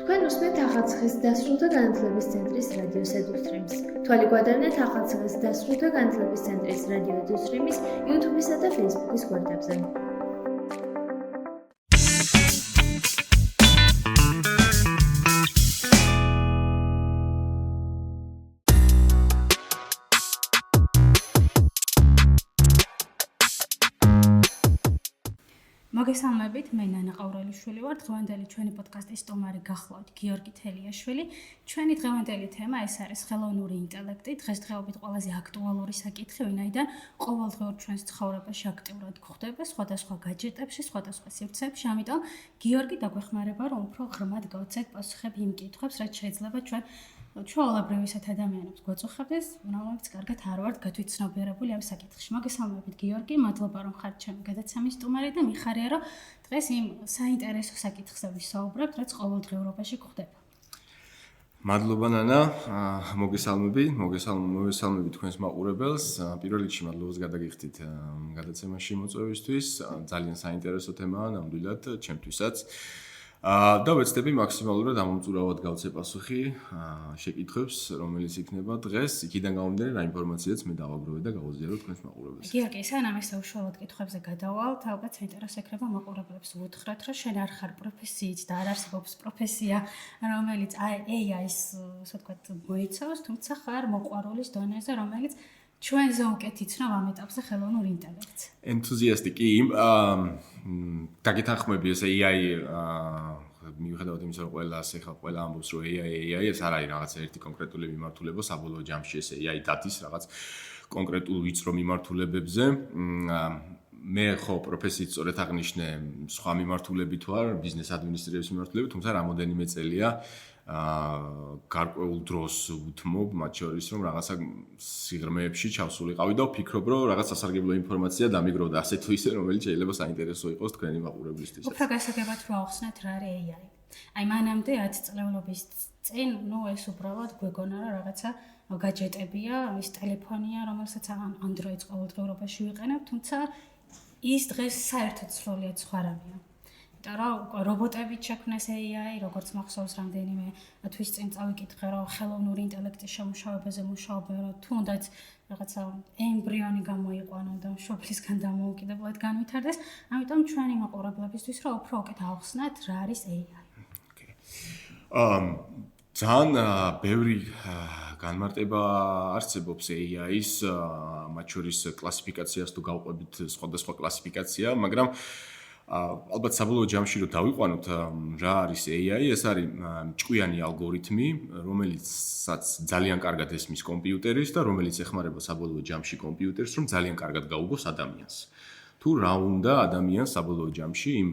თქვენ უსმენთ ახალციხის დასრულთა განათლების ცენტრის რადიო ედუსტრიმს. თვალი გვადარნეთ ახალციხის დასრულთა განათლების ცენტრის რადიო ედუსტრიმის YouTube-ისა და Facebook-ის გვერდებზე. მოგესალმებით, მე ნანა ყავრალიშვილი ვარ. დღევანდელი ჩვენი პოდკასტის სტუმარი გახლავთ გიორგი თელიაშვილი. ჩვენი დღევანდელი თემა ეს არის ხელოვნური ინტელექტი. დღესდღეობით ყველაზე აქტუალური საკითხი, ვინაიდან ყოველდღიურ ჩვენს ცხოვრებაში აქტიურად გვხვდება სხვადასხვა гаджеტებში, სხვადასხვა სივრცეებში. ამიტომ გიორგი დაგვეხმარება, რომ უფრო ღრმად გავცეთ პასუხები იმ კითხვებს, რაც შეიძლება ჩვეულებრივ ისეთ ადამიანებს გვაწუხებდეს, რომლებიც კარგად არ ვართ გათვითცნობიერებული ამ საკითხში. მოგესალმებით გიორგი, მადლობა რომ ხართ ჩემი გადაცემის სტუმარი და მიხარია რომ დღეს იმ საინტერესო საკითხზე ვისაუბრებთ, რაც ყოველდღიურობაში გვხდება. მადლობა ნანა, მოგესალმები თქვენს მაყურებელს. პირველ რიგში მადლობას გადაგიხდით გადაცემაში მოწვევისთვის. ძალიან საინტერესო თემაა ნამდვილად ჩემთვისაც. და ვეცდები მაქსიმალურად ამომწურავად გავცე პასუხი შეკითხვებს, რომელიც იქნება დღეს. იქიდან გამომდინარე, რა ინფორმაციაც მე დავაგროვე და გავაზიარო თქვენს მაყურებელს. გიორგი, სანამ ეს უშუალოდ კითხვებზე გადავალთ, ალბათ საინტერესო იქნება მაყურებლებს უთხრათ, რომ შენ არ ხარ პროფესიით და არ არსებობს პროფესია, რომელიც AI-ს, ასე ვთქვათ, მოიცავს, თუმცა ხარ მოყვარულის დონეზე, რომელიც ჩვენზე უკეთ იცნობს ამ ეტაპზე ხელოვნურ ინტელექტს. ენთუზიასტი კი, დაგეთანხმები ეს AI მიუხედავად იმისა, რომ ყველა ამბობს, რომ AI ეს არ არის რაღაც ერთი კონკრეტული მიმართულება, საბოლოო ჯამში ეს AI დადის რაღაც კონკრეტულ ვიწრო მიმართულებებზე. მე ხო პროფესიით სწორედ აღნიშნე სხვა მიმართულებით ვარ, ბიზნეს ადმინისტრირების მიმართულებით, თუმცა რამოდენიმე წელია გარკვეულ დროს უთმობ, მათ შორის რომ რაღაცა სიღრმეებში ჩავსულიყავი და ვფიქრობ, რომ რაღაც სასარგებლო ინფორმაცია დამიგროვდა ასე თუ ისე, რომელიც შეიძლება საინტერესო იყოს თქვენი მაყურებლისთვის. უფრო გასაგებად რო ახსნათ რა არის AI. აი მანამდე 10 წლეულობის წინ, ეს უბრალოდ გვეგონა რომ რაღაცა гаджеტებია, ის ტელეფონია, რომელსაც Android-ს ყოველდღიურობაში ვიყენებ, თუმცა ის დღეს საერთოდ სრულიად სხვა რამეა. იმიტომ რომ რობოტებით შექმნეს AI, როგორც მახსოვს რამდენიმე თვის წინ წავიკითხე, რომ ხელოვნური ინტელექტის შემუშავებაზე მუშაობენ, რომ თუნდაც რაღაცა ემბრიონი გამოიყვანონ და მშობლისგან დამოუკიდებლად განვითარდეს. ამიტომ ჩვენი მაყურებლებისთვის რომ უფრო უკეთ ავხსნათ, რა არის AI. ძალიან ბევრი განმარტება არსებობს AI-ის, მათ შორის კლასიფიკაციას თუ გავყვებით სხვადასხვა კლასიფიკაცია, მაგრამ ალბათ საბოლოო ჯამში რომ დავიყვანოთ რა არის AI, ეს არის ჭკვიანი ალგორითმი, რომელიცაც ძალიან კარგად ესმის კომპიუტერის და რომელიც ეხმარება საბოლოო ჯამში კომპიუტერს, რომ ძალიან კარგად გაუგოს ადამიანს. თუ რა უნდა ადამიანს საბოლოო ჯამში იმ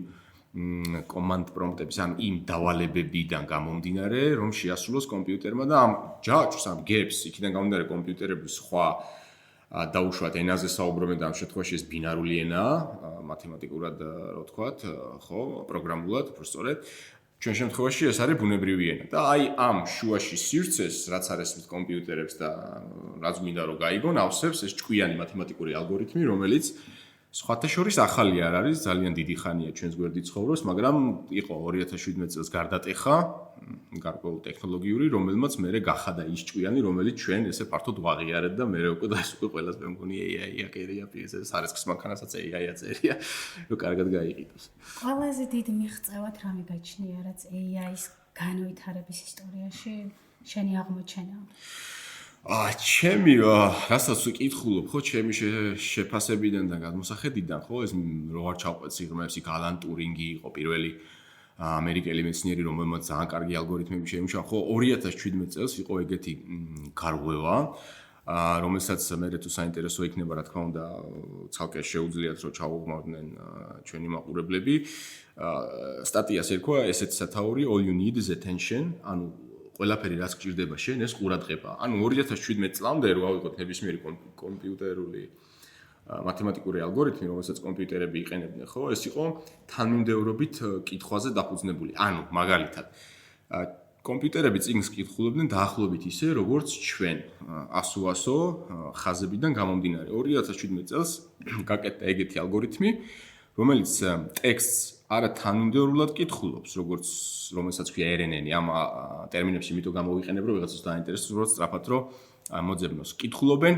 command prompt-ების, ან იმ დავალებებიდან გამომდინარე, რომ შეასრულოს კომპიუტერმა და ამ ჯაჭვს, ამ gap-ს, იქიდან გამომდინარე კომპიუტერების სხვა დაუშვათ ენაზე საუბრობენ და ამ შემთხვევაში ეს ბინარული ენაა, მათემატიკურად რო ვთქვათ, ხო, პროგრამულად, უფრო სწორედ. ჩვენ შემთხვევაში ეს არის ბუნებრივი ენა და აი ამ შუაში სივრცეს, რაც არის მის კომპიუტერებს და რაც მინდა რომ გაიგონ, ავსებს ეს ჭკვიანი მათემატიკური ალგორითმი, რომელიც სხვათა შორის ახალი არ არის, ძალიან დიდი ხანია ჩვენს გვერდით ცხოვრობს, მაგრამ იყო 2017 წელს გარდატეხა, გარკვეულ ტექნოლოგიური, რომელმაც მერე გახადა ის ჭკვიანი, რომელიც ჩვენ ესე ფართოდ ვაღიარეთ და მერე უკვე და ეს უკვე ყველას მე მგონი AI-ია, კერია, ეს სარესკის მანქანასაც AI-ია წერია, რომ კარგად გაიყიდოს. ყველაზე დიდი მიღწევად რამე გაჩნია, რაც AI-ის განვითარების ისტორიაში შენი აღმოჩენა? ჩემი რასაც ვიკითხულობ, ხო, ჩემი შეფასებიდან და გადმოსახედიდან, ხო, ეს რო არ ჩავყვეთ სიღრმეებს, იქ ალან ტურინგი იყო პირველი ამერიკელი მეცნიერი, რომელმაც ძალიან კარგი ალგორითმები შეიმუშავა, ხო, 2017 წელს იყო ეგეთი გარღვევა, რომელსაც მე თუ საინტერესო იქნება, რა თქმა უნდა, ცალკე შეუძლიათ რომ ჩაუღმავდნენ ჩვენი მაყურებლები. სტატიას ერქვა ესეთი სათაური all you need is attention, ანუ ყველაფერი რაც გჭირდება შენ ეს ყურადღება. ანუ 2017 წლამდე რო ავიღოთ ნებისმიერი კომპიუტერული მათემატიკური ალგორითმი, რომელსაც კომპიუტერები იყენებდნენ, ხო, ეს იყო თანმიმდევრობით კითხვაზე დაფუძნებული. ანუ მაგალითად, კომპიუტერები წიგნს კითხულობდნენ დაახლოებით ისე, როგორც ჩვენ 100-100 ხაზებიდან გამომდინარე. 2017 წელს გაკეთდა ეგეთი ალგორითმი, რომელიც ტექსტს არა თანმიმდევრულად კითხულობს, რომელსაც ქვია RNN-ი, ამ ტერმინებს იმიტომ გამოვიყენებ, რომ ვიღაცას დაინტერესებს, უბრალოდ სწრაფად რომ მოძებნოს. კითხულობენ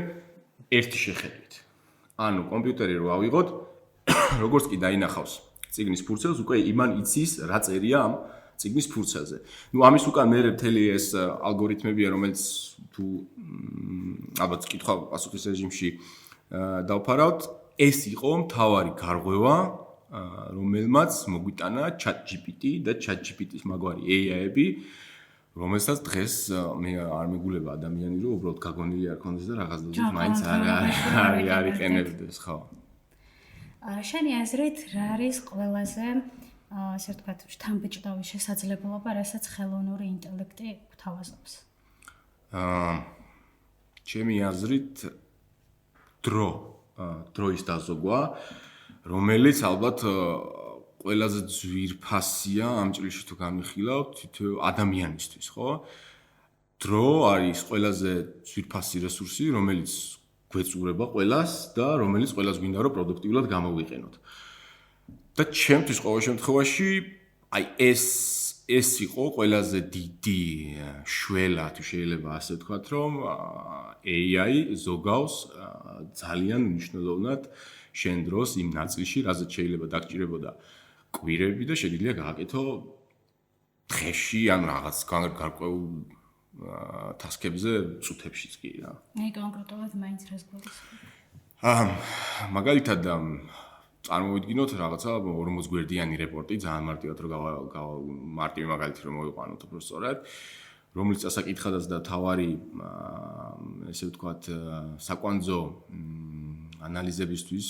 ერთი შეხედვით. ანუ კომპიუტერი რო ავიღოთ, როგორც კი დაინახავს წიგნის ფურცელს, უკვე იმან იცის რა წერია ამ წიგნის ფურცელზე. ამის უკან მე მთელი ეს ალგორითმებია, რომელიც თუ ალბათ კითხვა პასუხის რეჟიმში დავფარავთ, ეს იყო მთავარი გარღვევა, რომელმაც მოგვიტანა ChatGPT და ChatGPT-ის მაგვარი AI-ები, რომელსაც დღეს მე არ მეგულება ადამიანი, რომ უბრალოდ გაგონილი არ ქონდეს და რაღაც დოზით მაინც არ იყენებდეს, ხო. შენი აზრით, რა არის ყველაზე ასე ვთქვათ, შთამბეჭდავი შესაძლებლობა, რასაც ხელოვნური ინტელექტი გვთავაზობს? ჩემი აზრით, დროის დაზოგვა, რომელიც ალბათ ყველაზე ძვირფასია ამ ჭრილში თუ განვიხილავთ თითოეულ ადამიანისთვის, ხო? დრო არის ყველაზე ძვირფასი რესურსი, რომელიც გვეწურება ყველას და რომელიც ყველას გვინდა რომ პროდუქტიულად გამოვიყენოთ. და ჩემთვის ყოველ შემთხვევაში აი ეს იყო ყველაზე დიდი შველა, თუ შეიძლება ასე ვთქვათ, რომ AI ზოგავს ძალიან მნიშვნელოვნად შენ დროს იმ ნაწილში, რაზეც შეიძლება დაგჭირებოდა კვირები და შეგიძლია გააკეთო დღეში ან რაღაც გარკვეულ ტასკებზე წუთებშიც კი რა. აი კონკრეტულად მაინც რას გვაქვს? მაგალითად წარმოვიდგინოთ რაღაცა 40 გვერდიანი რეპორტი, ძალიან მარტივად რომ მარტივი მაგალითი რომ მოვიყვანოთ უფრო სწორად, რომელიც წასაკითხადაც და თავარი ესე ვთქვათ საკვანძო ანალიზებისთვის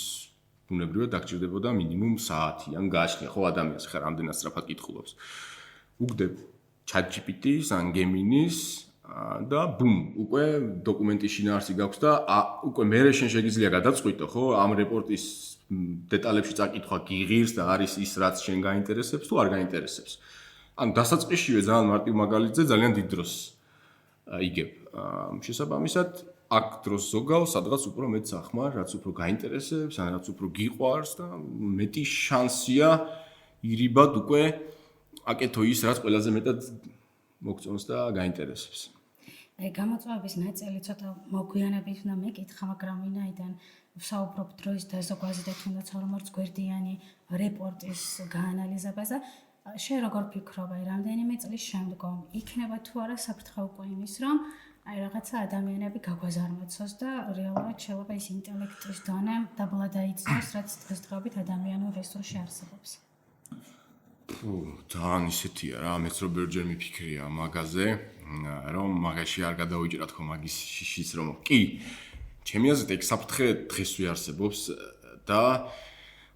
ბუნებრივად დაგჭირდებოდა მინიმუმ საათი ან გააჩნია ხო ადამიანს ხარ რამდენად სწრაფად კითხულობს. უგდებ ChatGPT-ს ან Gemini-ს და ბუმ, უკვე დოკუმენტის შინაარსი გაქვს და უკვე მე შენ შეგიძლია გადაწყვიტო, ხო, ამ რეპორტის დეტალებში წაკითხვა გიღირს და არის ის რაც შენ გაინტერესებს თუ არ გაინტერესებს. ანუ დასაწყისშივე ძალიან მარტივ მაგალითზე ძალიან დიდ დროს იგებ. შესაბამისად, აქ დროს ზოგავს, სადღაც უფრო მეტ სახმარ, რაც უფრო გაინტერესებს, ან რაც უფრო გიყვარს და მეტი შანსია ირიბად უკვე აკეთო ის, რაც ყველაზე მეტად მოგწონს და გაინტერესებს. აი გამოწვევების ნაწილი ცოტა მოგვიანებით უნდა მეკითხა, მაგრამ ვინაიდან ვსაუბრობ დროის დაზოგვაზე და თუნდაც 40 გვერდიანი რეპორტის გაანალიზებაზე, შენ როგორ ფიქრობ, აი რამდენიმე წლის შემდგომ იქნება თუ არა საფრთხე უკვე იმის, რომ აი რაღაცა ადამიანები გაგვაზარმაცოს და რეალურად შეიძლება ის ინტელექტის დონე დაბლა დაიწოს, რაც დღესდღეობით ადამიანურ რესურსში არსებობს. ძალიან ისეთია რა, მეც რობერჯერ მიფიქრია მაგაზე, რომ მაგაში არ გადავიჭრათ ხო მაგის შიშიც რომ კი, ჩემი აზრით ეგ საფრთხე დღესვე არსებობს და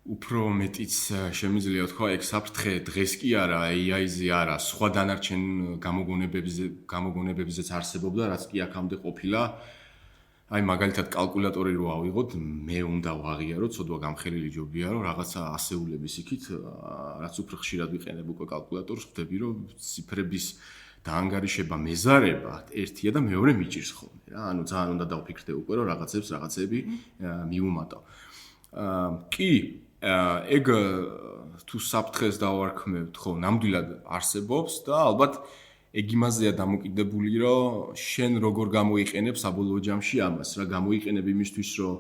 უფრო მეტიც შემიძლია ვთქვა ეგ საფრთხე დღეს კი არა, AI-ზე არა, სხვა დანარჩენ გამოგონებებზეც არსებობდა, რაც კი აქამდე ყოფილა. აი მაგალითად კალკულატორი რო ავიღოთ, მე უნდა ვაღიაროთ, ცოდვა გამხელილი ჯობია, რომ რაღაცა ასეულების იქით, რაც უფრო ხშირად ვიყენებ უკვე კალკულატორს, ხვდები, რომ ციფრების დაანგარიშება მეზარება ერთია და მეორე მიჭირს ხოლმე რა. ანუ ძალიან უნდა დავფიქრდე უკვე, რომ რაღაცები მიუმატო. კი, ეგ თუ საფრთხეს დავარქმევთ, ხო, ნამდვილად არსებობს და ალბათ ეგ იმაზეა დამოკიდებული, რომ შენ როგორ გამოიყენებ საბოლოო ჯამში ამას, რა გამოიყენებ იმისთვის, რომ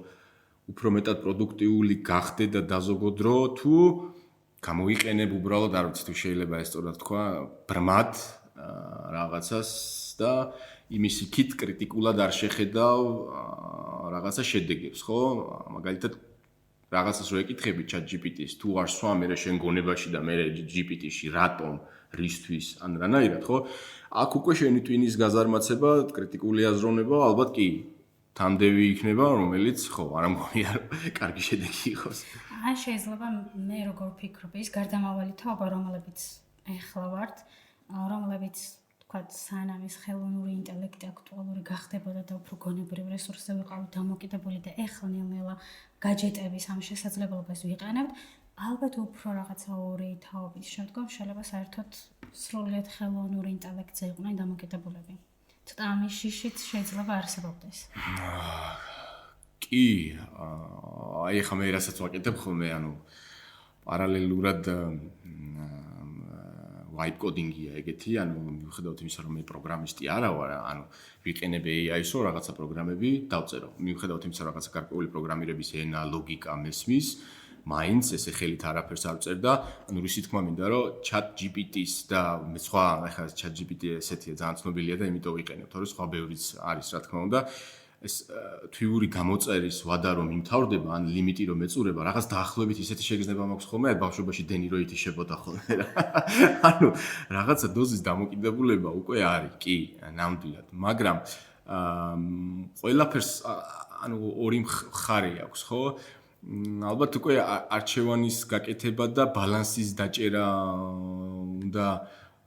უფრო მეტად პროდუქტიული გახდე და დაზოგოდრო, თუ გამოიყენებ უბრალოდ, არ ვიცი თუ შეიძლება ეს სწორად თქვა, ბრმად რაღაცას და იმის იქით კრიტიკულად არ შეხედავ რაღაცა შედეგებს, ხო? მაგალითად რაღაცას რო ეკითხები ChatGPT-ს, თუ არ სვა მე შენ გონებაში და მე GPT-ში რატომ, რისთვის, ან რანაირად, ხო? აქ უკვე შენი ტვინის გაზარმაცება, კრიტიკული აზროვნება, ალბათ კი თამდევი იქნება, რომელიც ხო, არ მგონია რომ კარგი შედეგი იყოს. ან შეიძლება მე როგორ ვფიქრობ, ის გარდამავალი თაობა, რომელებიც ეხლა ვართ, რომლებიც თქვათ სანამ ეს ხელოვნური ინტელექტი აქტუალური გახდებოდა და უფრო გონებრივ რესურსზე ვიყავით დამოკიდებული და ეხლა ნელ-ნელა გაჯეტების ამ შესაძლებლობას ვიყენებთ, ალბათ უფრო რაღაცა ორი თაობის შემდგომ შეიძლება საერთოდ სრულიად ხელოვნური ინტელექტზე იყვნენ დამოკიდებულები. ცოტა ამის შიშიც შეიძლება არსებობდეს. კი, აი ხა მე რასაც ვაკეთებ ხოლმე, ანუ პარალელურად vibe coding-ია ეგეთი, ანუ მიუხედავად იმისა, რომ მე პროგრამისტი არა ვარ, ანუ ვიყენებ AI-ს, რომ რაღაცა პროგრამები დავწერო. მიუხედავად იმისა, რომ რაღაცა გარკვეული პროგრამირების ენა, ლოგიკა მესმის, მაინც ესე ხელით არაფერს არ ვწერ და ანუ რისი თქმა მინდა, რომ ChatGPT-ს და მე სხვა ახლა ChatGPT ესეთია ძალიან ცნობილია და იმიტომ ვიყენებ, თორე სხვა ბევრიც არის, რა თქმა უნდა. ეს თვიური გამოწერის ვადა რომ იმთავრდება, ან ლიმიტი რომ ეწურება, რაღაც დაახლოებით ისეთი შეგრძნება მაქვს ხოლმე, ბავშვობაში დენიროითი შებოდა ხოლმე რა. ანუ რაღაცა დოზის დამოკიდებულება უკვე არის, კი, ნამდვილად, მაგრამ ყველაფერს ანუ ორი მხარე აქვს, ხო? ალბათ უკვე არჩევანის გაკეთება და ბალანსის დაჭერა უნდა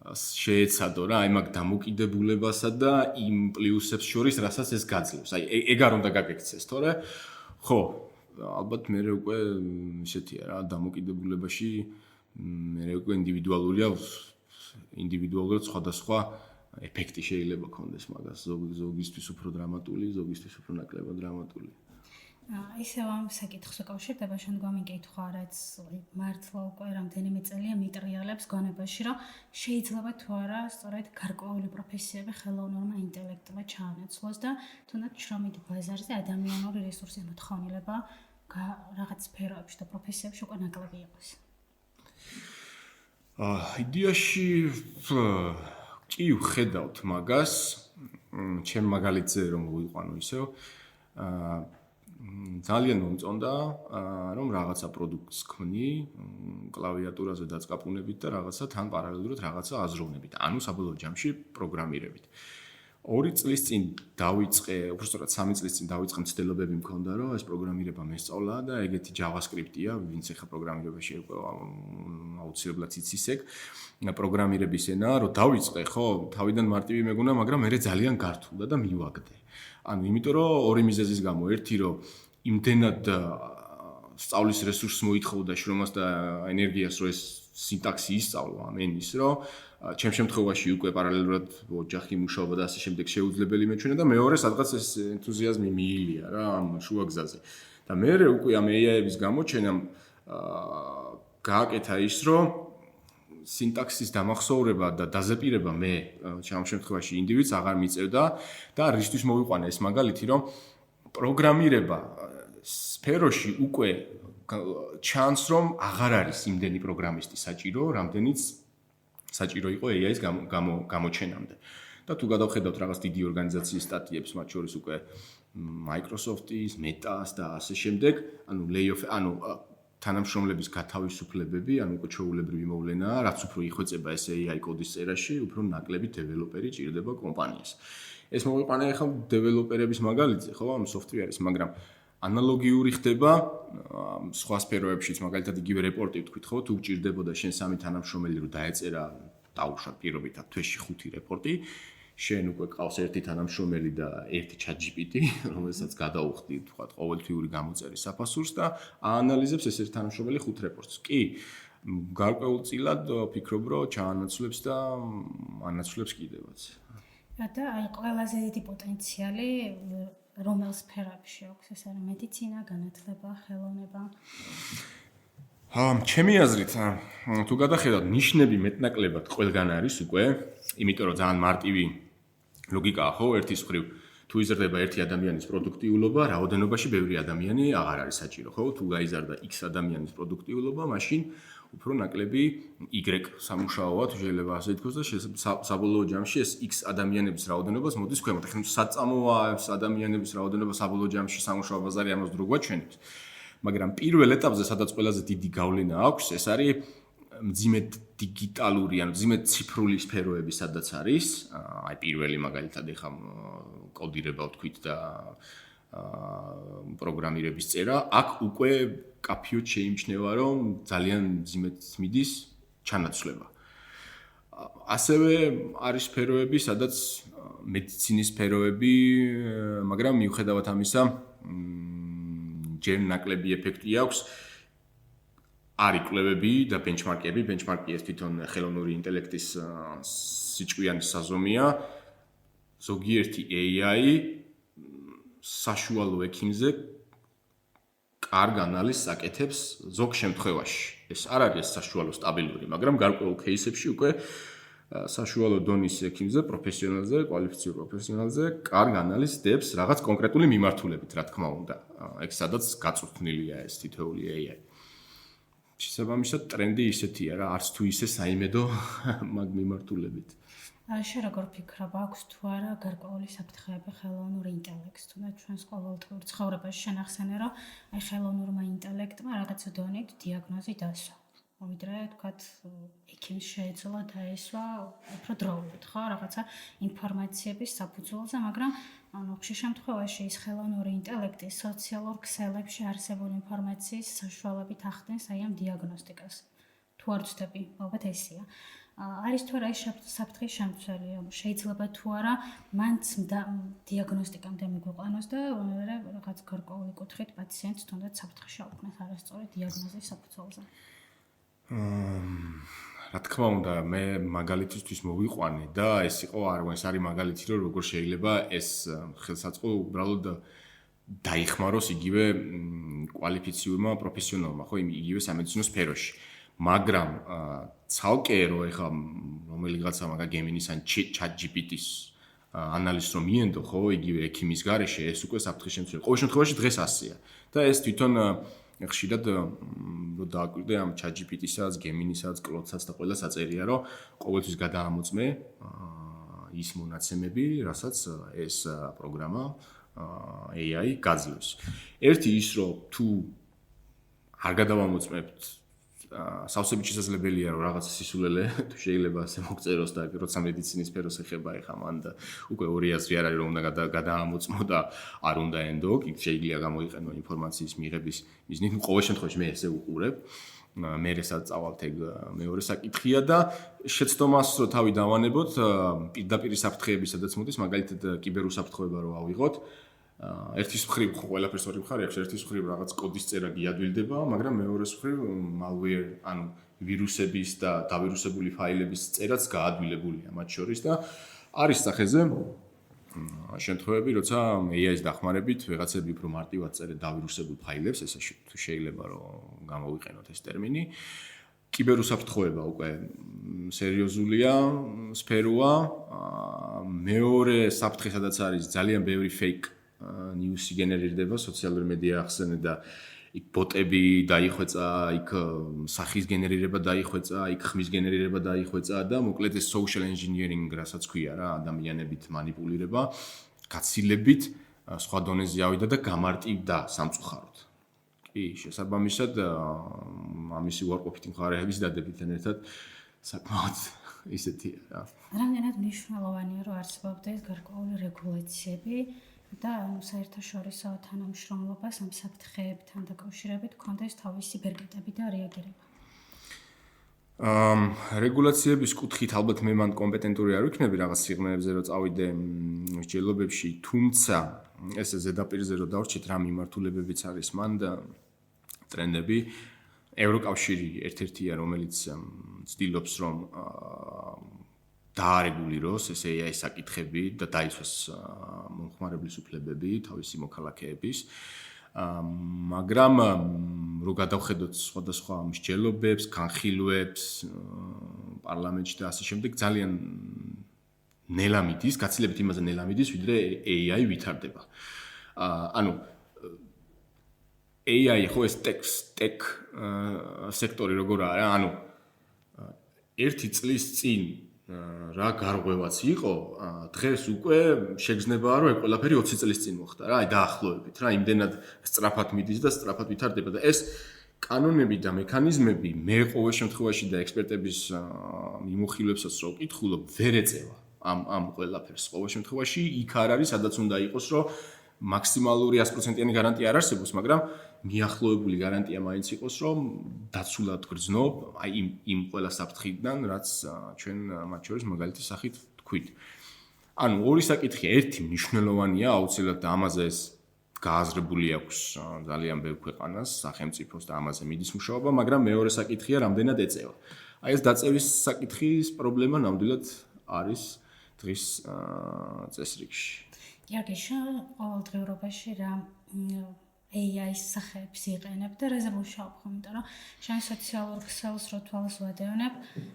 შეეცადო რა, აი მაგ დამოკიდებულებასა და იმ პლუსებს შორის, რასაც ეს გაძლევს. აი ეგ არ უნდა გაგექცეს, თორე ხო, ალბათ მე უკვე ისეთია რა, დამოკიდებულებაში მე უკვე ინდივიდუალურად სხვადასხვა ეფექტი შეიძლება ქონდეს მაგას, ზოგისთვის უფრო დრამატული, ზოგისთვის უფრო ნაკლებად დრამატული. ისევ ამ საკითხს უკავშირდება შემდგომი კითხვა, რაც მართლა უკვე რამდენიმე წელია მიტრიალებს გონებაში, რომ შეიძლება თუ არა სწორედ გარკვეული პროფესიები ხელოვნურმა ინტელექტმა ჩაანაცვლოს და თუნდაც შრომით ბაზარზე ადამიანური რესურსის მოთხოვნილება რაღაც სფეროებში და პროფესიებში უკვე ნაკლები იყოს. იდეაში კი ვხედავთ მაგას, ჩემ მაგალითზე რომ ვიყვანო ისევ, ძალიან მომწონდა რომ რაღაცა პროდუქტს ქმნი კლავიატურაზე დაწყაპუნებით და რაღაცა თან პარალელურად რაღაცა აზროვნებით, ანუ საბოლოო ჯამში პროგრამირებით. 2 წლის წინ დავიწყე, უბრალოდ 3 წლის წინ დავიწყე მცდელობები მქონდა, რომ ეს პროგრამირება მესწავლა და ეგეთი JavaScript-ია, ვინც ახლა პროგრამირებაში აუცილებლად იცის ეგ, პროგრამირების ენა, რომ დავიწყე, ხო, თავიდან მარტივი მეგონა, მაგრამ მე ძალიან გართულდა და მივაგდე. ანუ იმიტომ რომ ორი მიზეზის გამო, ერთი რომ იმდენად სწავლის რესურსს მოითხოვდა შრომას და ენერგიას, რომ ეს სინტაქსი ისწავლო ამ ენის, რომ ჩემ შემთხვევაში უკვე პარალელურად ოჯახი, მუშაობა და ასე შემდეგ შეუძლებელი მეჩვენა და მეორე სადღაც ეს ენთუზიაზმი მიილია რა ამ შუაგზაზე. და მე უკვე ამ AI-ების გამოჩენამ გააკეთა ის, რომ სინტაქსის დამახსოვრება და დაზეპირება მე ამ შემთხვევაში ინდივიდს აღარ მიწევდა და რისთვის მოვიყვანა ეს მაგალითი, რომ პროგრამირება სფეროში უკვე ჩანს, რომ აღარ არის იმდენი პროგრამისტი საჭირო, რამდენიც საჭირო იყო AI-ის გამოჩენამდე. და თუ გადავხედავთ რაღაც დიდი ორგანიზაციის სტატიებს, მათ შორის უკვე Microsoft-ის, Meta-ს და ასე შემდეგ, ანუ ანუ თანამშრომლების გათავისუფლებები, ანუ უკვე ჩვეულებრივი მოვლენაა, რაც უფრო იხვეწება ეს AI კოდის წერაში, უფრო ნაკლები დეველოპერი ჭირდება კომპანიას. ეს მოვიყვანე ახლა დეველოპერების მაგალითზე, ხო, ამ სოფტვერის, მაგრამ ანალოგიური ხდება სხვა სფეროებშიც, მაგალითად იგივე რეპორტი ვთქვით, ხო, თუ გჭირდებოდა შენ 3 თანამშრომელი რომ დაეწერა დაუშვათ პირობითად თვეში 5 რეპორტი, შენ უკვე ყავს 1 თანამშრომელი და 1 ChatGPT, რომელსაც გადაუხდი, თქვათ, ყოველთვიური გამოწერის საფასურს და აანალიზებს ეს 1 თანამშრომელი 5 რეპორტს. კი, გარკვეულწილად ვფიქრობ, რომ ჩაანაცვლებს და ანაცვლებს კიდევაც. და აი ყველაზე დიდი პოტენციალი რომელ სფეროებში აქვს, ეს არის მედიცინა, განათლება, ხელოვნება. ჩემი აზრით, თუ გადახედავთ, ნიშნები მეტნაკლებად ყველგან არის უკვე, იმიტომ რომ ძალიან მარტივი ლოგიკაა, ხო, ერთის მხრივ თუ იზრდება ერთი ადამიანის პროდუქტიულობა, რაოდენობაში ბევრი ადამიანი აღარ არის საჭირო, ხო? თუ გაიზარდა X ადამიანის პროდუქტიულობა, მაშინ უფრო ნაკლები Y სამუშაოა, თუ შეიძლება ასე ითქვას და საბოლოო ჯამში ეს X ადამიანების რაოდენობას მოდის ქვემოთ. ახლა საწამოა ეს ადამიანების რაოდენობა საბოლოო ჯამში სამუშაო ბაზარი ამას დრო გვაჩვენებს. მაგრამ პირველ ეტაპზე, სადაც ყველაზე დიდი გავლენა აქვს, ეს არის მძიმე დიგიტალური, ანუ მძიმე ციფრული სფეროები, სადაც არის, აი პირველი მაგალითად ეხა კოდირება ვთქვით და პროგრამირების წერა, აქ უკვე კაფეოდ შეიმჩნევა, რომ ძალიან მძიმედ მიდის ჩანაცვლება. ასევე არის სფეროები, სადაც მედიცინის სფეროები, მაგრამ მიუხედავად ამისა, ჯერ ნაკლები ეფექტი აქვს. არის კვლევები და ბენჩმარკები, ბენჩმარკი ეს თვითონ ხელოვნური ინტელექტის სიჭკვიანი საზომია. ზოგიერთი AI საშუალო ექიმზე კარგ ანალიზს აკეთებს ზოგ შემთხვევაში. ეს არ არის საშუალო სტაბილური, მაგრამ გარკვეულ кейსებში უკვე საშუალო დონის ექიმზე, პროფესიონალზე, კვალიფიცირებულ პროფესიონალზე კარგ ანალიზს დებს რაღაც კონკრეტული მიმართულებით, რა თქმა უნდა. ეგ სადაც გაწვრთნილია ეს თითოეული AI. შესაბამისად, ტრენდი ისეთია რა, არც თუ ისე საიმედო მაგ მიმართულებით. შენ როგორ ფიქრობ, აქვს თუ არა გარკვეული საფრთხეები ხელოვნურ ინტელექტს, თუნდაც ჩვენს ყოველდღიურ ცხოვრებაში შენახსენე, რომ აი ხელოვნურმა ინტელექტმა რაღაცა დონით დიაგნოზი დასვა. ვიდრე თქვათ ექიმს შეეძლო დაესვა უფრო დროულად, ხო, რაღაცა ინფორმაციების საფუძველზე, მაგრამ ხშირ შემთხვევაში ის ხელოვნური ინტელექტი სოციალურ ქსელებში არსებული ინფორმაციის საშუალებით ახდენს აი ამ დიაგნოსტიკას. თუ არ ვცდები, ალბათ ესეა. არის თუ არა ეს საფრთხის შემცველი, შეიძლება თუ არა მანც დიაგნოსტიკამდე მიგვიყვანოს და რაღაც გარკვეული კუთხით პაციენტს თუნდაც საფრთხეში აუქმნას არასწორი დიაგნოზის საფუძველზე. რა თქმა უნდა, მე მაგალითისთვის მოვიყვანე და ეს არის მაგალითი, რომ როგორ შეიძლება ეს ხელსაწყო უბრალოდ დაიხმაროს იგივე კვალიფიციურმა პროფესიონალმა, ხო, იგივე სამედიცინო სფეროში. მაგრამ ცალკე რომ ეხა რომელიღაცა მაგა გემინის ან ChatGPT-ის ანალიზს რომ მიენდო, ხო, იგივე ექიმის გარეშე, ეს უკვე საფრთხის შემცველი. ყოველ შემთხვევაში დღეს ასეა. და ეს თვითონ ხშირად რომ დააკვირდე ამ ChatGPT-ისაც, გემინისაც, კლოდსაც და ყველას აწერია, რომ ყოველთვის გადაამოწმე ის მონაცემები, რასაც ეს პროგრამა AI გაძლევს. ერთი ის, რომ თუ არ გადავამოწმებთ სავსებით შესაძლებელია რომ რაღაც სისულელე თუ შეიძლება ასე მოგწეროს და როცა მედიცინის სფეროს ეხება ეხა მან და უკვე ორი აზრი არ არის რომ უნდა გადაამოწმო და არ უნდა ენდო, იქ შეიძლება გამოიყენო ინფორმაციის მიღების მიზნით. ყოველ შემთხვევაში მე ესე უყურებ. მე რესაც წავალთ ეგ მეორე საკითხია და შეცდომას რო თავი დავანებოთ პირდაპირ საფრთხეები სადაც მოდის, მაგალითად კიბერუსაფრთხოება რო ავიღოთ. ერთის მხრივ ყველაფერს ორი მხარე აქვს, ერთის მხრივ რაღაც კოდის წერა გიადვილდება, მაგრამ მეორეს მხრივ malware, ანუ ვირუსების და დავირუსებული ფაილების წერაც გაადვილებულია მათ შორის და არის სახეზე შემთხვევები, როცა AI-ის დახმარებით ვიღაცები უფრო მარტივად წერენ დავირუსებულ ფაილებს, ესე შეიძლება რომ გამოვიყენოთ ეს ტერმინი. კიბერუსაფრთხოება უკვე სერიოზულია სფეროა. მეორე საფრთხე სადაც არის ძალიან ბევრი fake news-ი გენერირდება, სოციალური მედია ახსენე და იქ ბოტები დაიხვეწა, იქ სახის გენერირება დაიხვეწა, იქ ხმის გენერირება დაიხვეწა და მოკლედ ეს social engineering, რასაც ქვია რა, ადამიანებით манипуლირება, გაცილებით სხვა დონეზე ავიდა და გამარტივდა სამწუხაროდ. კი, შესაბამისად ამისი უარყოფითი მხარეების დადებითთან ერთად საკმაოდ ისეთია რა. რამდენად მნიშვნელოვანია რომ არსებობდეს გარკვეული რეგულაციები და საერთაშორისო თანამშრომლობას ამ საფრთხეებთან დაკავშირებით ქონდეს თავისი ბერკეტები და რეაგირება. რეგულაციების კუთხით ალბათ მე მან კომპეტენტური არ ვიქნები რაღაც სიღრმეებზე რომ წავიდე მსჯელობებში, თუმცა ეს ზედაპირზე რომ დავრჩით რა მიმართულებებიც არის მან და ტრენდები. ევროკავშირი ერთ-ერთია რომელიც ცდილობს რომ დაარეგულიროს ეს AI საკითხები და დაიცვას მომხმარებლის უფლებები თავისი მოქალაქეების. მაგრამ რო გადავხედოთ სხვადასხვა მსჯელობებს, განხილვებს პარლამენტში და ასე შემდეგ ძალიან ნელა მიდის, გაცილებით იმაზე ნელა მიდის, ვიდრე AI ვითარდება. ანუ AI ხო ეს tech სექტორი როგორ არის, ანუ ერთი წლის წინ რა გარღვევაც იყო, დღეს უკვე შეგრძნებაა რომ ეს ყველაფერი 20 წლის წინ მოხდა რა, აი დაახლოებით რა, იმდენად სწრაფად მიდის და სწრაფად ვითარდება და ეს კანონები და მექანიზმები მე ყოველ შემთხვევაში და ექსპერტების მიმოხილვებსაც რო ვკითხულობ, ვერ ეწევა ამ ყველაფერს. ყოველ შემთხვევაში იქ არ არის, სადაც უნდა იყოს, რომ მაქსიმალური 100%-იანი გარანტია არ არსებობს, მაგრამ მიახლოებული გარანტია მაინც იყოს, რომ დაცულად გრძნობ აი იმ ყველა საფრთხიდან, რაც ჩვენ მათ შორის მაგალითის სახით თქვით. ანუ ორი საკითხია, ერთი მნიშვნელოვანია აუცილებლად და ამაზე ეს გააზრებული აქვს ძალიან ბევრ ქვეყანას, სახელმწიფოს და ამაზე მიდის მუშაობა, მაგრამ მეორე საკითხია, რამდენად ეწევა. აი ეს დაწევის საკითხის პრობლემა ნამდვილად არის დღის წესრიგში. იარგი, შენ ყოველდღიურობაში რა AI-ის სახეებს იყენებ და რაზე ვუშავებ ხომ, იმიტომ რომ შენ სოციალურ ქსელს რო თვალს ვადევნებ,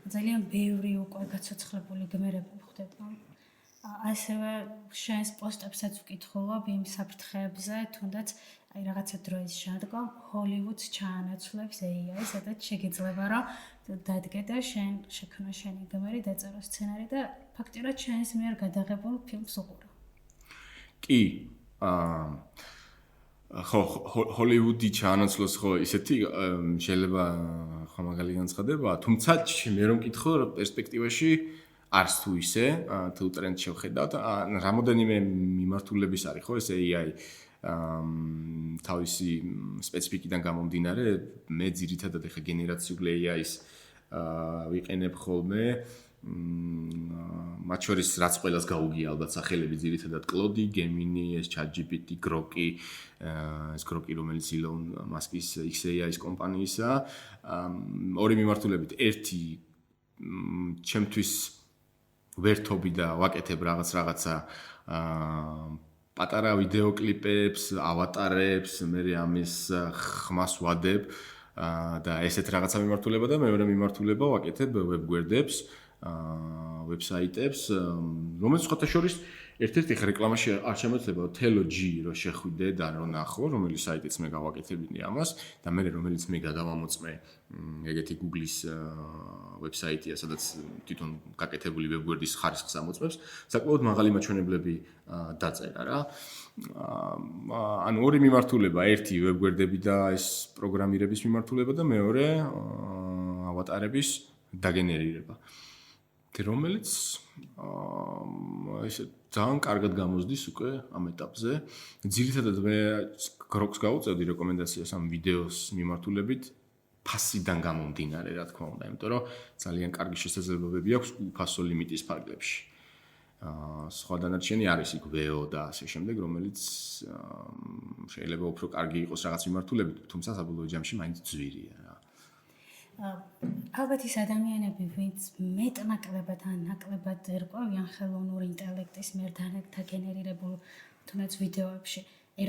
ძალიან ბევრი უკვე გაცოცხლებული გმერები ვხვდები. ასევე შენს პოსტებსაც ვკითხულობ იმ საფრთხეებზე, თუნდაც აი რაღაცა დროის შემდგომ ჰოლივუდს ჩაანაცვლებს AI, სადაც შეგიძლება რომ დადგე და შენ შექმნა შენი გმერი დაწერო სცენარი და ფაქტიურად შენს მიერ გადაღებულ ფილმს უყურო. კი, ხო, ჰოლივუდი ჩაანაცვლოს ხო ისეთი შეიძლება ხო მაგალი განცხადება, თუმცა მე რომ მკითხო პერსპექტივაში არც თუ ისე, თუ ტრენდს შევხედავთ, რამოდენიმე მიმართულების არის ხო ეს AI თავისი სპეციფიკიდან გამომდინარე, მე ძირითადად ახლა გენერაციული AI-ის ვიყენებ ხოლმე, მათ შორის რაც ყველას გაუგია ალბათ სახელები ძირითადად კლოდი, გემინი, ეს ChatGPT, გროკი, ეს გროკი რომელიც ილონ მასკის XAI-ის კომპანიისა, ორი მიმართულებით, ერთი ჩემთვის ვერთობი და ვაკეთებ რაღაცა პატარა ვიდეო კლიპებს, ავატარებს, მე ამის ხმას ვადებ და ესეთ რაღაცა მიმართულება და მეორე მიმართულება ვაკეთებ ვებგვერდებს, ვებსაიტებს, რომელიც სხვათა შორის ერთ-ერთი ხა რეკლამაში არ შემეძლება Telo-G რო შეხვიდე და რო ნახო, რომელი საიტიც მე გავაკეთებინე ამას და მე რომელიც მე გადავამოწმე ეგეთი Google-ის ვებსაიტია, სადაც თვითონ გაკეთებული ვებგვერდის ხარისხს ამოწმებს, საკმაოდ მაღალი მაჩვენებლები დაწერა რა. ანუ ორი მიმართულება, ერთი ვებგვერდები და ეს პროგრამირების მიმართულება და მეორე ავატარების დაგენერირება. რომელიც ესე ძალიან კარგად გამოსდის უკვე ამ ეტაპზე. ძირითადად მე გროკს გავუწევდი რეკომენდაციას ამ ვიდეოს მიმართულებით ფასიდან გამომდინარე, რა თქმა უნდა, იმიტომ რომ ძალიან კარგი შესაძლებლობები აქვს უფასო ლიმიტის ფარგლებში. სხვა დანარჩენი არის იქ VO და ასე შემდეგ, რომელიც შეიძლება უფრო კარგი იყოს რაღაც მიმართულებით, თუმცა საბოლოო ჯამში მაინც ძვირია რა. ალბათ ის ადამიანები, ვინც მეტნაკლებად ან ნაკლებად ერკვევიან ხელოვნური ინტელექტის მიერ დაგენერირებულ თუნდაც ვიდეოებში,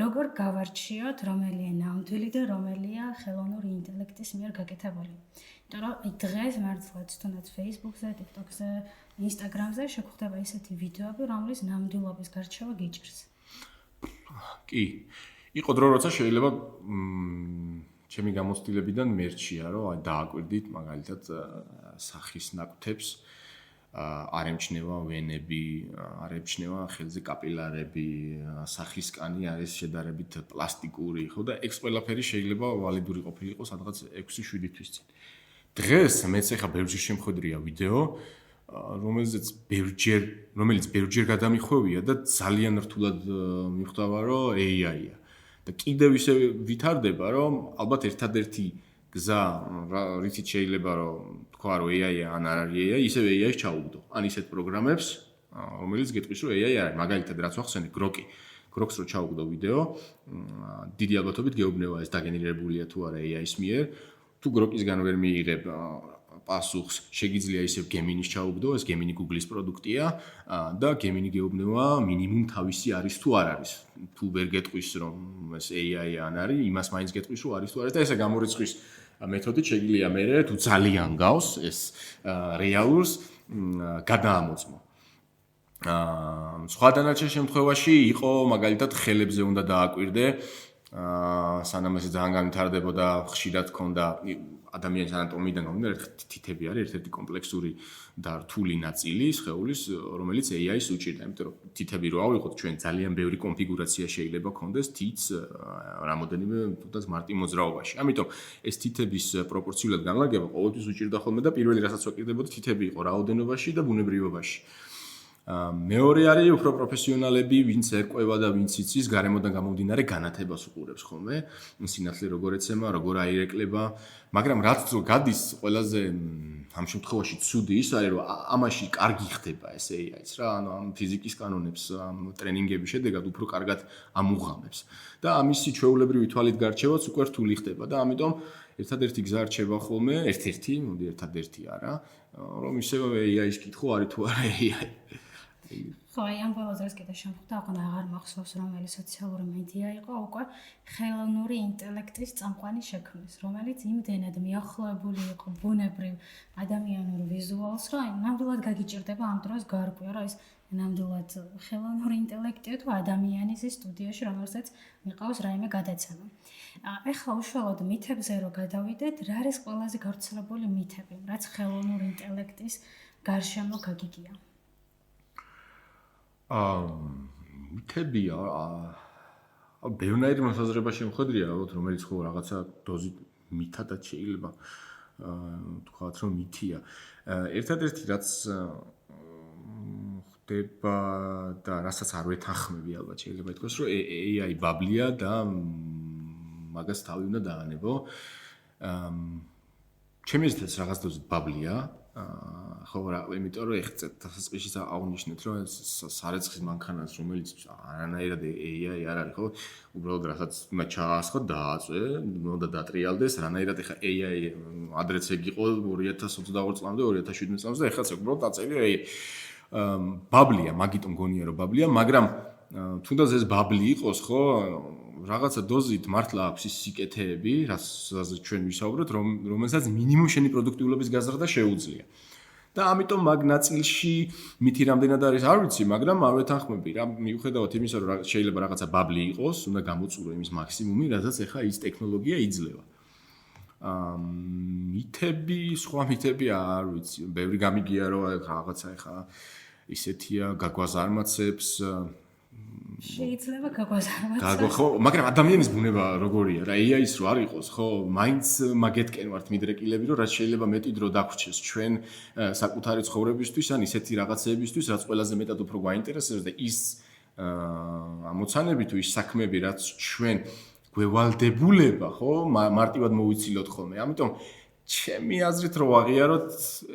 როგორ გავარჩიოთ, რომელია ნამდვილი და რომელია ხელოვნური ინტელექტის მიერ გაკეთებული. იმიტომ რომ დღეს მართლაც თუნდაც Facebook-ზე, TikTok-ზე, Instagram-ზე შეგხვდება ისეთი ვიდეოები, რომლის ნამდვილობის გარჩევა გიჭირს. კი. იყო დრო, როცა შეიძლება ჩემი გამოცდილებიდან მერჩია, რომ აი დააკვირდით მაგალითად სახის ნაკვთებს, არ ემჩნევა ვენები, არ ემჩნევა ხელზე კაპილარები, სახის კანი არის შედარებით პლასტიკური, ხო და ეს ყველაფერი შეიძლება ვალიდური ყოფილიყო სადღაც 6-7 თვის წინ. დღეს მეც ახლა ბევრჯერ შემხვედრია ვიდეო, რომელიც ბევრჯერ გადამიხვევია და ძალიან რთულად მიხვდება, რომ AI-ია. და კიდევ ისე ვითარდება, რომ ალბათ ერთადერთი გზა, რითიც შეიძლება რომ თქვა, რომ AI-ია ან არ არის AI, ისევ AI-ს ჩაუგდო. ან ისეთ პროგრამებს, რომელიც გეტყვის, რომ AI არის. მაგალითად, რაც ვახსენე, გროკი. გროკს რო ჩაუგდო ვიდეო, დიდი ალბათობით გეუბნება ეს დაგენერირებულია თუ არა AI-ის მიერ. თუ გროკისგან ვერ მიიღებ პასუხს, შეგიძლია ისევ გემინის ჩაუგდო, ეს გემინი Google-ის პროდუქტია და გემინი გეუბნება მინიმუმ თავისი არის თუ არ არის. თუ ვერ გეტყვის რომ ეს AI ან არის, იმას მაინც გეტყვის რომ არის თუ არა და ესე გამორიცხვის მეთოდით შეგიძლია მე თუ ძალიან გავს ეს რეალურს გადაამოწმო. სხვა დანარჩენ შემთხვევაში იყო მაგალითად ხელებზე უნდა დააკვირდე, სანამ ესე ძალიან განვითარდებოდა, ხშირად ქონდა ადამიანის ანატომიიდან გამომდინარე თითები არის ერთ-ერთი კომპლექსური და რთული ნაწილი სხეულის, რომელიც AI-ს უჭირდა, იმიტომ რომ თითები რო ავიღოთ ჩვენ ძალიან ბევრი კონფიგურაცია შეიძლება ქონდეს თითს რამოდენიმე თუნდაც მარტი მოძრაობაში. ამიტომ ეს თითების პროპორციულად განლაგება ყოველთვის უჭირდა ხოლმე და პირველი რასაც ვაკეთებდი თითები იყო რაოდენობაში და ბუნებრივობაში. მეორე არის უფრო პროფესიონალები, ვინც ერკვევა და ვინც იცის გარემოდან გამომდინარე განათებას უყურებს ხოლმე, სინათლე როგორ ეცემა, როგორ აირეკლება, მაგრამ რაც გადის ყველაზე ამ შემთხვევაში ცუდი ის არის, რომ ამაში კარგი ხდება ეს AI-ც რა, ანუ ამ ფიზიკის კანონებს, ამ ტრენინგების შედეგად უფრო კარგად ამუღამებს და ამისი ჩვეულებრივი თვალით გარჩევაც უკვე რთული ხდება და ამიტომ ერთადერთი გზა რჩება ხოლმე, ერთადერთი არა, რომ ისევ AI-ს კითხო არის თუ არა AI. ხო, აი ამ ყველაზე რაც კიდე შემხვდა, აღარ აღარ მახსოვს რომელი სოციალური მედია იყო, უკვე ხელოვნური ინტელექტის წამყვანი შექმნის, რომელიც იმდენად მიახლოებული იყო ბუნებრივ ადამიანურ ვიზუალს, რომ ნამდვილად გაგიჭირდება ამ დროს გარკვევა, რომ ეს ნამდვილად ხელოვნური ინტელექტია თუ ადამიანის სტუდიაში, რომელსაც მიყავს რაიმე გადაცემა. ეხლა უშუალოდ მითებზე რო გადავიდეთ, რა არის ყველაზე გავრცელებული მითები, რაც ხელოვნური ინტელექტის გარშემო გაგიგია? მითებია ბევრნაირი მოსაზრება შემხედრია, რომელიც ხო რაღაცა დოზით მითადაც შეიძლება თქვათ რომ მითია. ერთადერთი რაც ხდება და რასაც არ ვეთანხმები ალბათ შეიძლება ითქვას რომ AI ბაბლია და მაგას თავი უნდა დაანებო. ჩემი აზრით რაღაც დოზით ბაბლია. ხო რა, იმიტომ რომ ეხლა დასაწყისში აღნიშნეთ რომ სარეცხის მანქანას რომელიც არანაირად AI არ არის ხო უბრალოდ რასაც უნდა ჩაასხო დააწვე უნდა დატრიალდეს რანაირად ეხლა AI ადრეც ეგ იყო 2022 წლამდე 2017 წლამდე და ეხლაც უბრალოდ დაწერილი AI ბაბლია მაგიტომ გონია რომ ბაბლია მაგრამ თუნდაც ეს ბაბლი იყოს ხო რაღაცა დოზით მართლა აქვს ის სიკეთეები რასაც ჩვენ ვისაუბრეთ რომელსაც მინიმუმ შენი პროდუქტიულობის გაზრდა შეუძლია და ამიტომ მაგ ნაწილში მითი რამდენად არის არ ვიცი მაგრამ არ ვეთანხმები რა მიუხედავად იმისა რომ შეიძლება რაღაცა ბაბლი იყოს უნდა გამოწურო იმის მაქსიმუმი რასაც ეხა ის ტექნოლოგია იძლევა მითები სხვა მითები არ ვიცი ბევრი გამიგია რომ რაღაცა ეხა ისეთია გაგვაზარმაცებს შეიძლება გაგვაზარმაცებს ხო მაგრამ ადამიანის ბუნება როგორია რა AI-ის რო არ იყოს ხო მაინც მაგეთკენ ვართ მიდრეკილები რომ რაც შეიძლება მეტი დრო დაგვრჩეს ჩვენ საკუთარი ცხოვრებისთვის ან ისეთი რაღაცეებისთვის რაც ყველაზე მეტად უფრო გვაინტერესებს და ის ამოცანები თუ ის საქმეები რაც ჩვენ გვევალდებულება ხო მარტივად მოვიცილოთ ხოლმე ამიტომ ჩემი აზრით რო აღიაროთ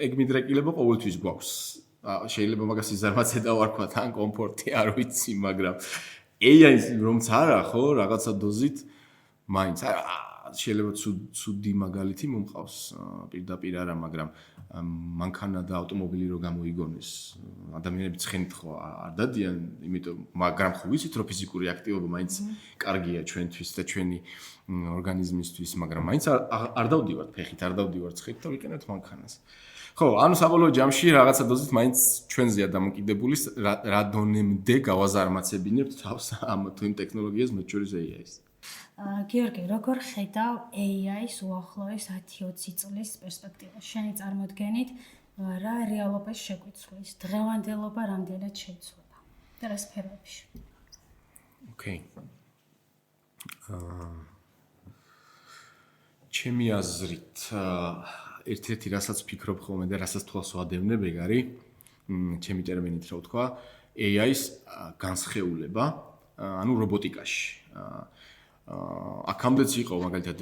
ეგ მიდრეკილება ყოველთვის გვაქვს შეიძლება მაგას იზარმაცე და ვარქვა თან კომფორტი არ ვიცი მაგრამ AI-ის რომც არა ხო რაღაცა დოზით მაინც შეიძლება ცუდი მაგალითი მომყავს პირდაპირ არა მაგრამ მანქანა და ავტომობილი რო გამოიგონეს ადამიანები ცხენით ხო არ დადიან იმიტომ მაგრამ ხო ვიცით რომ ფიზიკური აქტივობა მაინც კარგია ჩვენთვის და ჩვენი ორგანიზმისთვის მაგრამ მაინც არ დავდივართ ფეხით არ დავდივართ ცხენით და ვიყენებთ მანქანას ხო, ანუ საბოლოო ჯამში რაღაცა დოზით მაინც ჩვენზეა დამოკიდებული რა დონემდე გავაზარმაცებინებთ თავს ამ თუ იმ ტექნოლოგიას მათ შორის AI-ს. გიორგი, როგორ ხედავ AI-ს უახლოეს 10-20 წლის პერსპექტივაში? შენი წარმოდგენით რა რეალობას შეგვიცვლის? დღევანდელობა რამდენად შეიცვალა? და რა სფეროებში? Okay. ჩემი აზრით ერთ-ერთი რასაც ვფიქრობ ხოლმე და რასაც თვალს ვადევნებ ეგ არის ჩემი ტერმინით რა ვთქვა AI-ის განსხეულება ანუ რობოტიკაში აქამდეც იყო მაგალითად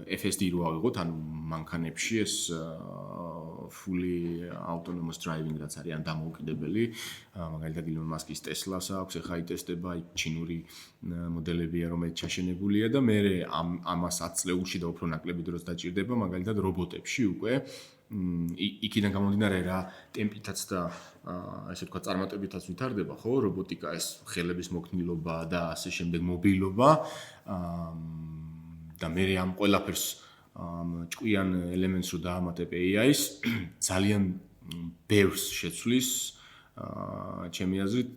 FSD რო ავიღოთ ანუ მანქანებში ეს fully autonomous driving რაც არის ან დამოუკიდებელი მაგალითად Elon Musk-ის Tesla-ს აქვს ეხა იტესტება ჩინური მოდელებია რომელიც ჩაშენებულია და მე ამას 10 წლეულში და უფრო ნაკლები დროს დაჭირდება მაგალითად რობოტებში უკვე იქიდან გამომდინარე რა ტემპითაც და ესე ვთქვა წარმატებითაც ვითარდება ხო რობოტიკა ეს ხელების მოქნილობა და ასე შემდეგ მობილობა და მე ამ ყველაფერს ჭკვიან ელემენტს რო დაამატებ AI-ს ძალიან ბევრს შეცვლის ჩემი აზრით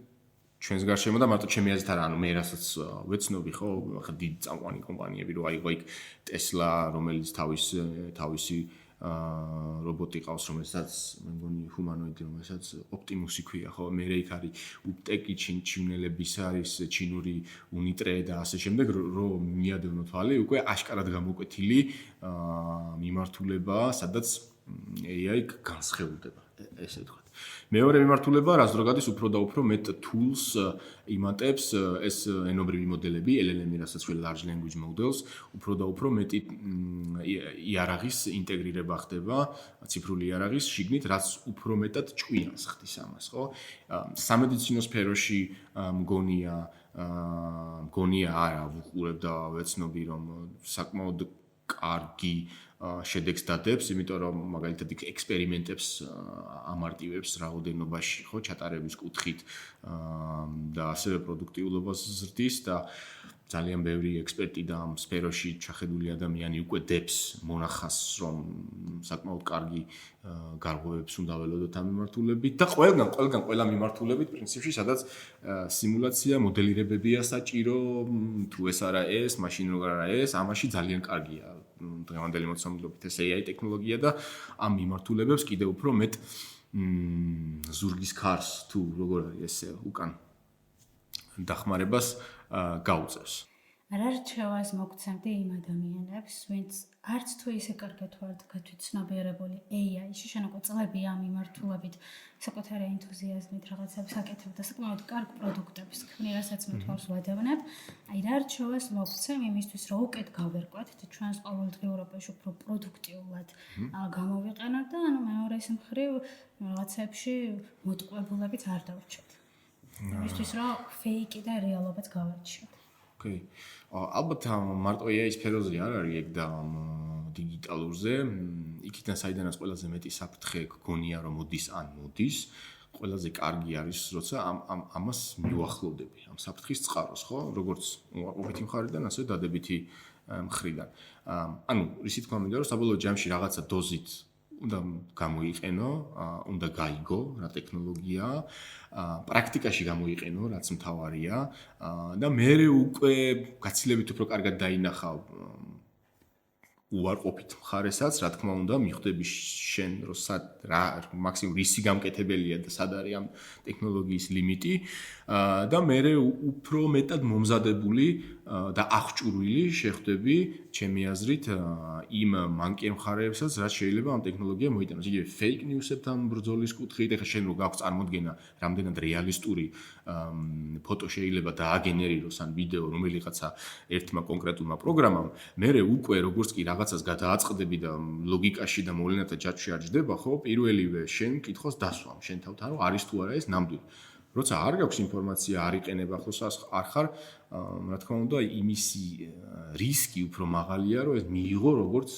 ჩვენს გარშემო და მარტო ჩემი აზრით არა ანუ მე რასაც ვეცნობი ხო ხა დიდი წამყვანი კომპანიები რო აიღო იქ Tesla რომელიც თავისი რობოტი ყავს რომელსაც მე მგონი ჰუმანოიდი რომელსაც ოპტიმუსი ქვია ხო მე იქ არის უტეკი ჩინელების არის ჩინური უნიტრე და ასე შემდეგ რომ მიადევნო თვალი უკვე აშკარად გამოკვეთილი მიმართულება სადაც AI განსხეულდება ესე ვთქვათ მეორე მიმართულება რაზდროგადის უფრო და უფრო მეტ tools იმატებს ეს ენობრივი მოდელები LLM-ი რასაც ვთქვი large language models უფრო და უფრო მეტი იარაღის ინტეგრირება ხდება ციფრული იარაღის შიგნით რაც უფრო მეტად ჭკვიანს ხდის ამას ხო სამედიცინო სფეროში მგონია არა ვუყურებ და ვეცნობი რომ საკმაოდ კარგი შედეგს დადებს, იმიტომ რომ მაგალითად ექსპერიმენტებს ამარტივებს რაოდენობაში, ხო, ჩატარების კუთხით და ასევე პროდუქტიულობას ზრდის და ძალიან ბევრი ექსპერტი და ამ სფეროში ჩახედული ადამიანი უკვე დებს მონახას, რომ საკმაოდ კარგი გარღვევებს უნდა ველოდოთ ამ მიმართულებით და ყველა მიმართულებით პრინციპში, სადაც სიმულაცია, მოდელირებებია საჭირო, თუ ეს არა ეს, მაშინ როგორ არა ეს, ამაში ძალიან კარგია დღევანდელი მოცემულობით ეს AI ტექნოლოგია და ამ მიმართულებებს კიდევ უფრო მეტ ზურგის ქარს თუ როგორ არის ესე უკან დახმარებას გაუწევს. რა რჩევას მოგცემდი იმ ადამიანებს, ვინც არც თუ ისე კარგად ვართ გათვითცნობიერებული AI-ში, შენაკო წლებია ამ მიმართულებით, საკუთარი ენთუზიაზმით რაღაცებს აკეთებ და საკმაოდ კარგ პროდუქტებს ქმნი, რასაც მე თავს ვადევნებ. აი რა რჩევას მოგცემ იმისთვის, რომ უკეთ გავერკვათ და ჩვენს ყოველდღიურობაში უფრო პროდუქტიულად გამოვიყენოთ და ანუ მეორეს მხრივ რაღაცებში მოტყუებულებიც არ დავრჩათ. იმისთვის, რომ ფეიკი და რეალობაც გავარჩიოთ. ოკეი. ალბათ მარტო AI სფეროზე არ არის ეგ და დიგიტალურზე, იქიდან საიდანაც ყველაზე მეტი საფრთხე გგონია რომ მოდის ან მოდის, ყველაზე კარგი არის, როცა ამას მიუახლოვდები, ამ საფრთხის წყაროს, ხო? როგორც უყოფითი მხარიდან, ასევე დადებითი მხრიდან. ანუ ისე თქვა მინდა რომ საბოლოო ჯამში რაღაცა დოზით უნდა გამოიყენო, უნდა გაიგო რა ტექნოლოგია, პრაქტიკაში გამოიყენო, რაც მთავარია და მე უკვე გაცილებით უფრო კარგად დაინახავ უარყოფით მხარესაც, რა თქმა უნდა, მიხვდები შენ რომ რა მაქსიმუმ რისი გამკეთებელია და სად არის ამ ტექნოლოგიის ლიმიტი და მე უფრო მეტად მომზადებული და აღჭურვილი შეხვდები ჩემი აზრით იმ მანკიერ მხარეებსაც, რაც შეიძლება ამ ტექნოლოგია მოიტანოს. იგივე fake news-ებთან ბრძოლის კუთხით, ეხლა შენ რო გაქვს წარმოდგენა, რამდენად რეალისტური ფოტო შეიძლება დააგენერიროს ან ვიდეო რომელიღაცა ერთმა კონკრეტულმა პროგრამამ, მე უკვე როგორც კი რაღაცას გადააწყდები და ლოგიკაში და მოვლენათა ჯაჭვში არ ჯდება, ხო, პირველივე შენ მკითხოს დასვამ, შენ თავთან რომ არის თუ არა ეს ნამდვილი. როცა არ გაქვს ინფორმაცია, არ იყენებ ახლოს არ ხარ, რა თქმა უნდა, იმისი რისკი უფრო მაღალია, რომ ეს მიიღო როგორც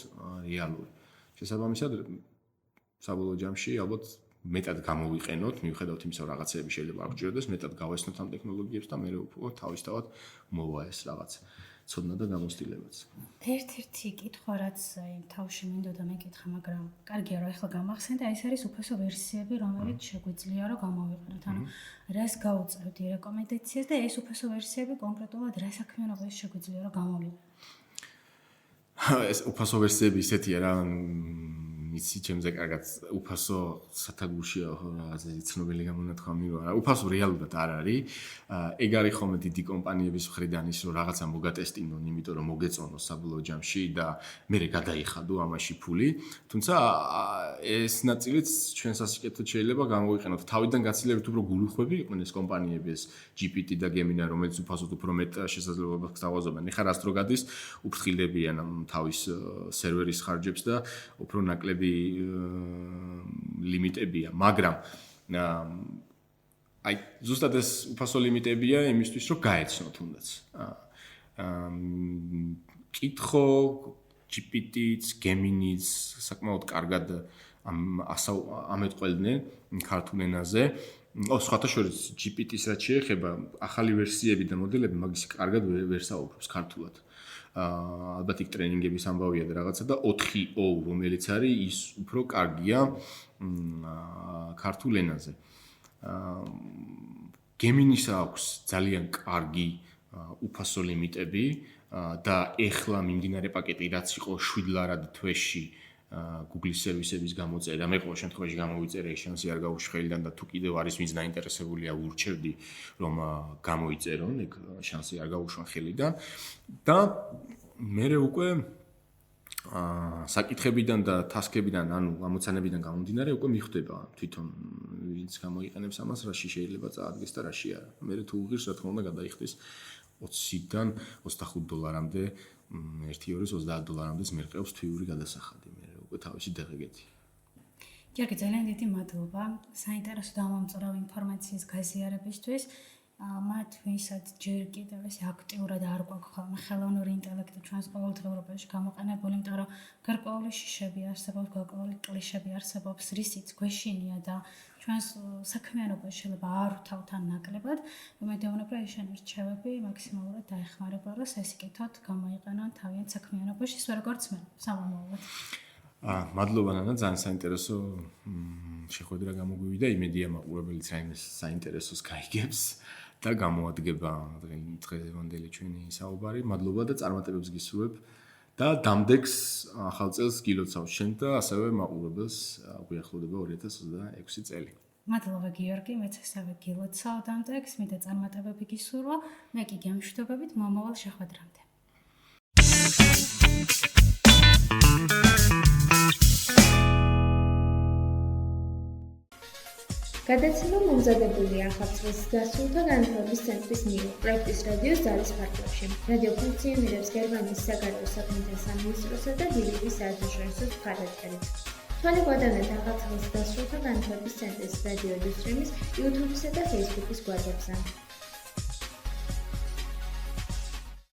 რეალური. შესაბამისად, საბოლოო ჯამში ალბათ მეტად გამოვიყენოთ, მიუხედავად იმისა, რომ რაღაცეები შეიძლება არ გჭირდეს, მეტად გავესწროთ ამ ტექნოლოგიებს და მე უფრო თავისთავად მოვა ეს რაღაც ცოდნა და გამოცდილებაც. ერთ-ერთი კითხვა, რაც თავში მინდოდა მეკითხა, მაგრამ კარგია რომ ახლა გამახსენდა, ეს არის უფასო ვერსიები, რომელიც შეგვიძლია რომ გამოვიყენოთ. ანუ რას გაუწევდი რეკომენდაციას და ეს უფასო ვერსიები კონკრეტულად რა საქმიანობას შეგვიძლია რომ გამოვიყენოთ. ეს უფასო ვერსიები ისეთია რა იცი ჩემზე კარგად უფასო სათაგურშია რაღაცა ცნობილი გამონათქვამი რა უფასო რეალურად არ არის ეგ არის ხოლმე დიდი კომპანიების მხრიდან ის რომ რაღაცა მოგატესტინონ იმიტომ რომ მოგეწონოს საბოლოო ჯამში და მერე გადაიხადო ამაში ფული თუმცა ეს ნაწილიც ჩვენ სასიკეთოდ შეიძლება გამოვიყენოთ თავიდან გაცილებით უფრო გულუხვები იყვნენ ეს კომპანიები ეს GPT და Gemini რომელიც უფასოდ უფრო მეტ შესაძლებლობას გვთავაზობენ ეხლა რას დრო გადის უფრთხილდებიან თავის სერვერის ხარჯებს და უფრო ნაკლები ლიმიტებია, მაგრამ აი ზუსტად ეს უფასო ლიმიტებია იმისთვის, რომ გაეცნოთ თუნდაც. კითხო GPT-ც, Gemini-ც საკმაოდ კარგად ამეტყველდნენ ქართულ ენაზე. სხვათა შორის GPT-ს რაც შეეხება, ახალი ვერსიები და მოდელები მაგის კარგად ვერ საუბრობს ქართულად. ალბათ იქ ტრენინგების ამბავია და რაღაცა და 4O რომელიც არის ის უფრო კარგია ქართულ ენაზე. Gemini-ს აქვს ძალიან კარგი უფასო ლიმიტები და ეხლა მიმდინარე პაკეტი რაც იყო 7 ლარად თვეში Google-ის სერვისების გამოწერა, მე ყოველ შემთხვევაში გამოვიწერე ეს შანსი არ გაუშვხელიდან და თუ კიდევ არის ვინც დაინტერესებულია ურჩევდი რომ გამოიწერონ, ეგ შანსი არ გაუშვან ხელიდან და მე უკვე საკითხებიდან და ტასკებიდან, ანუ ამოცანებიდან გამომდინარე უკვე მიხვდება თვითონ ვინც გამოიყენებს ამას, რაში შეიძლება წაადგეს და რაში არა. მე თუ უღირს რა თქმა უნდა გადაიხდის 20-დან 25 დოლარამდე 1-2-30 დოლარამდე მერყევს თვიური გადასახადი. უკვე თავისი დაღეგეთი. გიორგი, ძალიან დიდი მადლობა საინტერესო და ამომწურავ ინფორმაციის გაზიარებისთვის. მათ ვისაც ჯერ კიდევ ეს აქტიურად არ გვაქვს ხოლმე ხელოვნური ინტელექტი ჩვენს ყოველდღიურობაში გამოყენებული, იმიტომ რომ გარკვეული შიშები არსებობს, გარკვეული კლიშები არსებობს, რისიც გვეშინია და ჩვენს საქმიანობაში შეიძლება არ ვთავთ ან ნაკლებად, მედეუნება ეს შენერჩევები მაქსიმალურად დაეხმარება, რომ სასიკეთოდ გამოიყენონ თავიანთ საქმიანობაში, ისე როგორც მე, სამომავლოდ. მადლობა ნანა, ძალიან საინტერესო შეხვედრა გამოგვივიდა, იმედია მაყურებელიც რაიმე საინტერესოს გაიგებს და გამოადგება დღევანდელი ჩვენი საუბარი. მადლობა და წარმატებებს გისურვებ და დამდეგს ახალ წელს გილოცავ შენ და ასევე მაყურებელს გვიახლოვდება 2026 წელი. მადლობა გიორგი, მეც ასევე გილოცავ დამდეგს, მით და წარმატებები გისურვა, მე კი გემშვიდობებით მომავალ შეხვედრამდე. გადაცემა მომზადებულია ახალწლის დასრულთა განათლების ცენტრის მიერ პროექტის რადიოს ძალის ფარგლებში. რადიო ფუნქციონირებს გერმანიის საგარეო საქმეთა სამინისტროსა და დილების საერთაშორისო მხარდაჭერით. თვალე გვადანეთ ახალწლის დასრულთა განათლების ცენტრის რადიო დისტრიმის YouTube-ისა და Facebook-ის გვერდებზე.